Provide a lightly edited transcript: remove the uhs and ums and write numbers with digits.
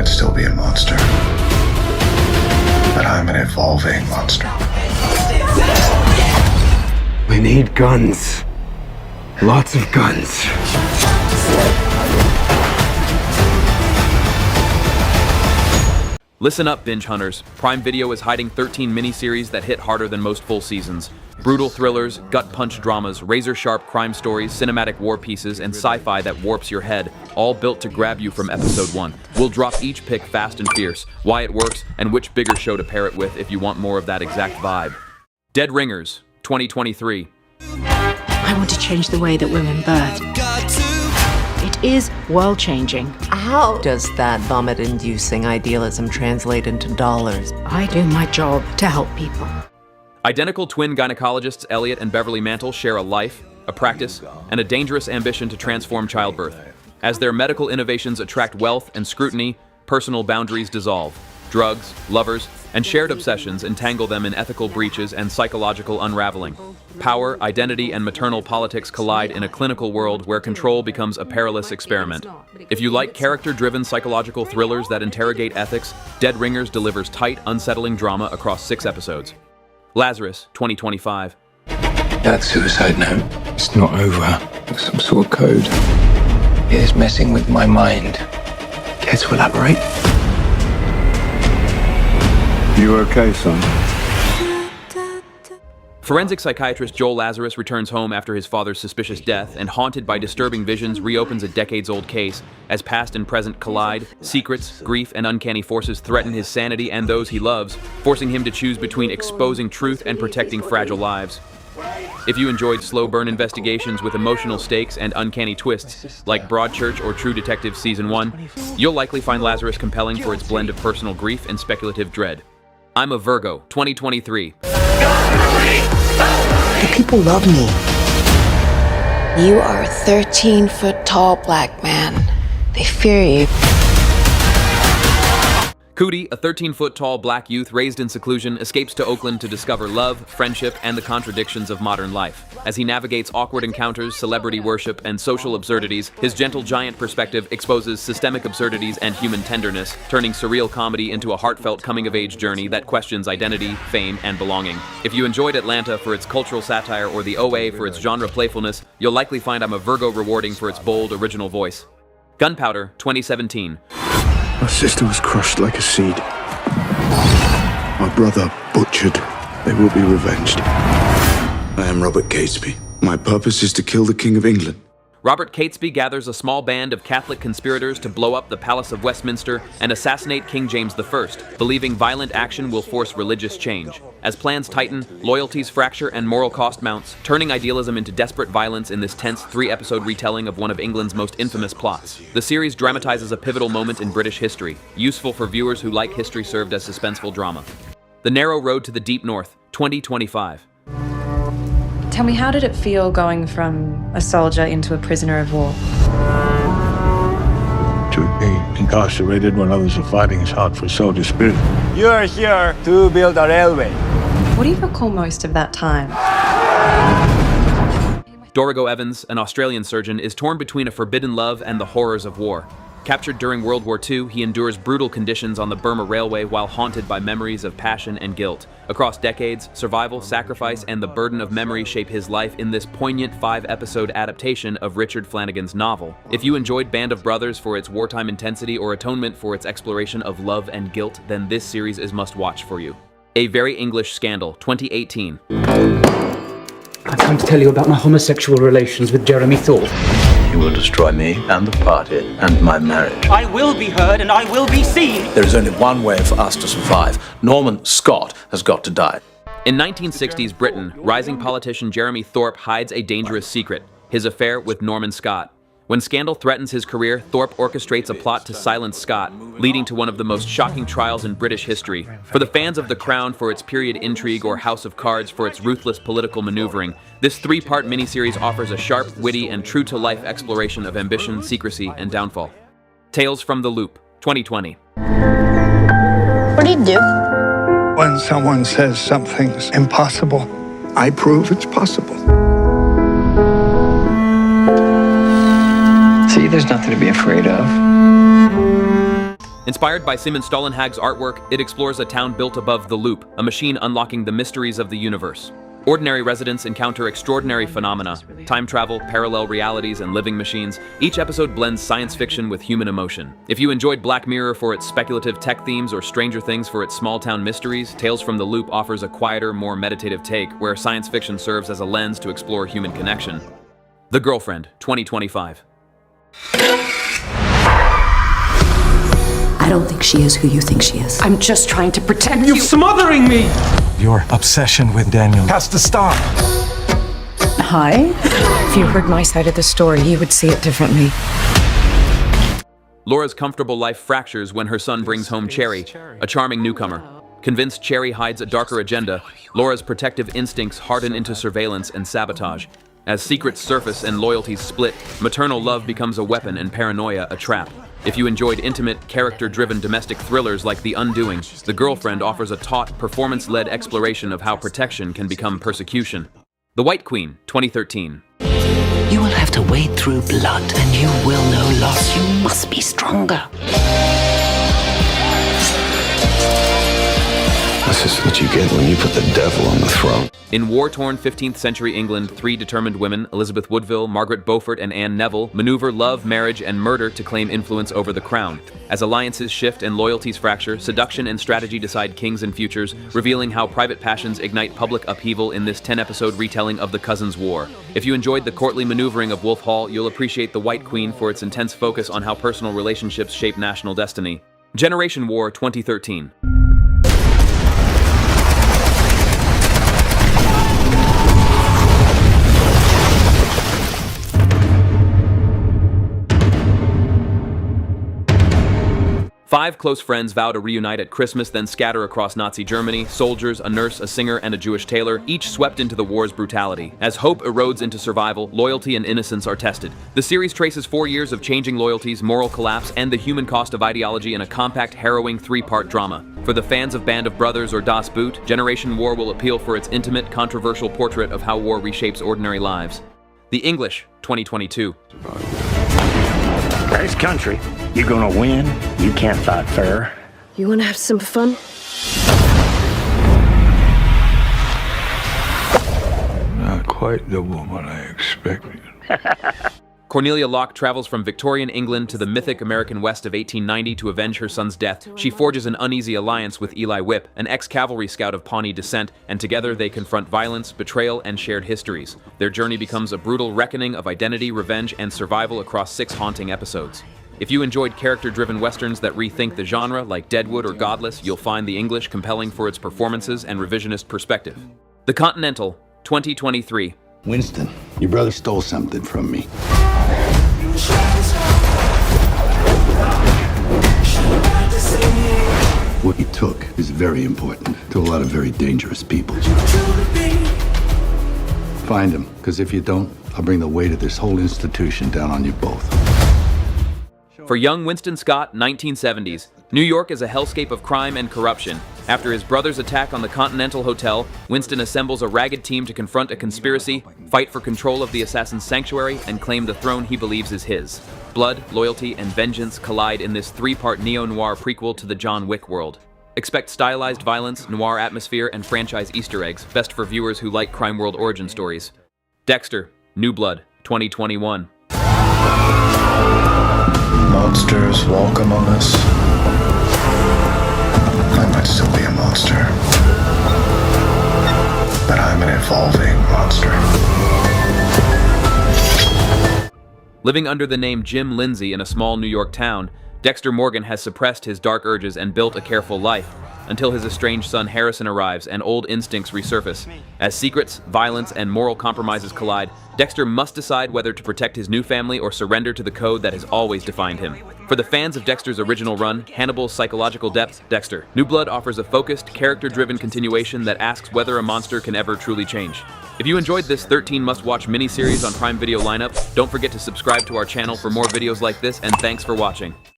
might still be a monster, but I'm an evolving monster. We need guns. Lots of guns. Listen up, binge hunters. Prime Video is hiding 13 miniseries that hit harder than most full seasons. Brutal thrillers, gut-punch dramas, razor-sharp crime stories, cinematic war pieces, and sci-fi that warps your head, all built to grab you from episode 1. We'll drop each pick fast and fierce, why it works, and which bigger show to pair it with if you want more of that exact vibe. Dead Ringers, 2023. I want to change the way that women birth. It is world-changing. How does that vomit-inducing idealism translate into dollars? I do my job to help people. Identical twin gynecologists Elliot and Beverly Mantle share a life, a practice, and a dangerous ambition to transform childbirth. As their medical innovations attract wealth and scrutiny, personal boundaries dissolve. Drugs, lovers, and shared obsessions entangle them in ethical breaches and psychological unraveling. Power, identity, and maternal politics collide in a clinical world where control becomes a perilous experiment. If you like character-driven psychological thrillers that interrogate ethics, Dead Ringers delivers tight, unsettling drama across 6 episodes. Lazarus, 2025. That suicide note. It's not over. There's some sort of code. It is messing with my mind. Care to elaborate? You okay, son? Forensic psychiatrist Joel Lazarus returns home after his father's suspicious death and, haunted by disturbing visions, reopens a decades-old case. As past and present collide, secrets, grief, and uncanny forces threaten his sanity and those he loves, forcing him to choose between exposing truth and protecting fragile lives. If you enjoyed slow-burn investigations with emotional stakes and uncanny twists, like Broadchurch or True Detective Season 1, you'll likely find Lazarus compelling for its blend of personal grief and speculative dread. I'm a Virgo, 2023. The people love me. You are a 13-foot-tall black man. They fear you. Cootie, a 13-foot-tall black youth raised in seclusion, escapes to Oakland to discover love, friendship, and the contradictions of modern life. As he navigates awkward encounters, celebrity worship, and social absurdities, his gentle giant perspective exposes systemic absurdities and human tenderness, turning surreal comedy into a heartfelt coming-of-age journey that questions identity, fame, and belonging. If you enjoyed Atlanta for its cultural satire or the OA for its genre playfulness, you'll likely find I'm a Virgo rewarding for its bold, original voice. Gunpowder, 2017. My sister was crushed like a seed. My brother butchered. They will be revenged. I am Robert Catesby. My purpose is to kill the King of England. Robert Catesby gathers a small band of Catholic conspirators to blow up the Palace of Westminster and assassinate King James I, believing violent action will force religious change. As plans tighten, loyalties fracture, and moral cost mounts, turning idealism into desperate violence in this tense 3-episode retelling of one of England's most infamous plots. The series dramatizes a pivotal moment in British history, useful for viewers who like history served as suspenseful drama. The Narrow Road to the Deep North, 2025. Tell me, how did it feel going from a soldier into a prisoner of war? To be incarcerated when others are fighting is hard for a soldier's spirit. You are here to build a railway. What do you recall most of that time? Dorigo Evans, an Australian surgeon, is torn between a forbidden love and the horrors of war. Captured during World War II, he endures brutal conditions on the Burma Railway while haunted by memories of passion and guilt. Across decades, survival, sacrifice, and the burden of memory shape his life in this poignant 5-episode adaptation of Richard Flanagan's novel. If you enjoyed Band of Brothers for its wartime intensity or Atonement for its exploration of love and guilt, then this series is must-watch for you. A Very English Scandal, 2018. I've come to tell you about my homosexual relations with Jeremy Thorpe. You will destroy me and the party and my marriage. I will be heard and I will be seen. There is only one way for us to survive. Norman Scott has got to die. In 1960s Britain, rising politician Jeremy Thorpe hides a dangerous secret, his affair with Norman Scott. When scandal threatens his career, Thorpe orchestrates a plot to silence Scott, leading to one of the most shocking trials in British history. For the fans of The Crown for its period intrigue or House of Cards for its ruthless political maneuvering, this 3-part miniseries offers a sharp, witty, and true-to-life exploration of ambition, secrecy, and downfall. Tales from the Loop, 2020. What do you do? When someone says something's impossible, I prove it's possible. See, there's nothing to be afraid of. Inspired by Simon Stollenhag's artwork, it explores a town built above the loop, a machine unlocking the mysteries of the universe. Ordinary residents encounter extraordinary phenomena, time travel, parallel realities, and living machines. Each episode blends science fiction with human emotion. If you enjoyed Black Mirror for its speculative tech themes or Stranger Things for its small-town mysteries, Tales from the Loop offers a quieter, more meditative take where science fiction serves as a lens to explore human connection. The Girlfriend, 2025. I don't think she is who you think she is. I'm just trying to protect You're smothering me! Your obsession with Daniel has to stop. Hi. If you heard my side of the story, you would see it differently. Laura's comfortable life fractures when her son brings home Cherry, a charming newcomer. Convinced Cherry hides a darker agenda, Laura's protective instincts harden into surveillance and sabotage. As secrets surface and loyalties split, maternal love becomes a weapon and paranoia a trap. If you enjoyed intimate, character-driven domestic thrillers like The Undoing, The Girlfriend offers a taut, performance-led exploration of how protection can become persecution. The White Queen, 2013. You will have to wade through blood, and you will know loss. You must be stronger. This is what you get when you put the devil on the throne. In war-torn 15th century England, three determined women, Elizabeth Woodville, Margaret Beaufort, and Anne Neville, maneuver love, marriage, and murder to claim influence over the crown. As alliances shift and loyalties fracture, seduction and strategy decide kings and futures, revealing how private passions ignite public upheaval in this 10-episode retelling of the Cousins' War. If you enjoyed the courtly maneuvering of Wolf Hall, you'll appreciate The White Queen for its intense focus on how personal relationships shape national destiny. Generation War, 2013. Five close friends vow to reunite at Christmas, then scatter across Nazi Germany. Soldiers, a nurse, a singer, and a Jewish tailor, each swept into the war's brutality. As hope erodes into survival, loyalty and innocence are tested. The series traces 4 years of changing loyalties, moral collapse, and the human cost of ideology in a compact, harrowing 3-part drama. For the fans of Band of Brothers or Das Boot, Generation War will appeal for its intimate, controversial portrait of how war reshapes ordinary lives. The English, 2022. Nice country. You gonna win? You can't fight fair. You want to have some fun? Not quite the woman I expected. Cornelia Locke travels from Victorian England to the mythic American West of 1890 to avenge her son's death. She forges an uneasy alliance with Eli Whip, an ex-cavalry scout of Pawnee descent, and together they confront violence, betrayal, and shared histories. Their journey becomes a brutal reckoning of identity, revenge, and survival across 6 haunting episodes. If you enjoyed character-driven westerns that rethink the genre, like Deadwood or Godless, you'll find The English compelling for its performances and revisionist perspective. The Continental, 2023. Winston, your brother stole something from me. What he took is very important to a lot of very dangerous people. Find him, because if you don't, I'll bring the weight of this whole institution down on you both. For young Winston Scott, 1970s, New York is a hellscape of crime and corruption. After his brother's attack on the Continental Hotel, Winston assembles a ragged team to confront a conspiracy, fight for control of the assassin's sanctuary, and claim the throne he believes is his. Blood, loyalty, and vengeance collide in this 3-part neo-noir prequel to the John Wick world. Expect stylized violence, noir atmosphere, and franchise Easter eggs, best for viewers who like crime world origin stories. Dexter, New Blood, 2021. Monsters walk among us. I might still be a monster, but I'm an evolving monster. Living under the name Jim Lindsay in a small New York town, Dexter Morgan has suppressed his dark urges and built a careful life, until his estranged son Harrison arrives and old instincts resurface. As secrets, violence, and moral compromises collide, Dexter must decide whether to protect his new family or surrender to the code that has always defined him. For the fans of Dexter's original run, Hannibal's psychological depth, Dexter, New Blood offers a focused, character-driven continuation that asks whether a monster can ever truly change. If you enjoyed this 13 must-watch miniseries on Prime Video lineup, don't forget to subscribe to our channel for more videos like this, and thanks for watching.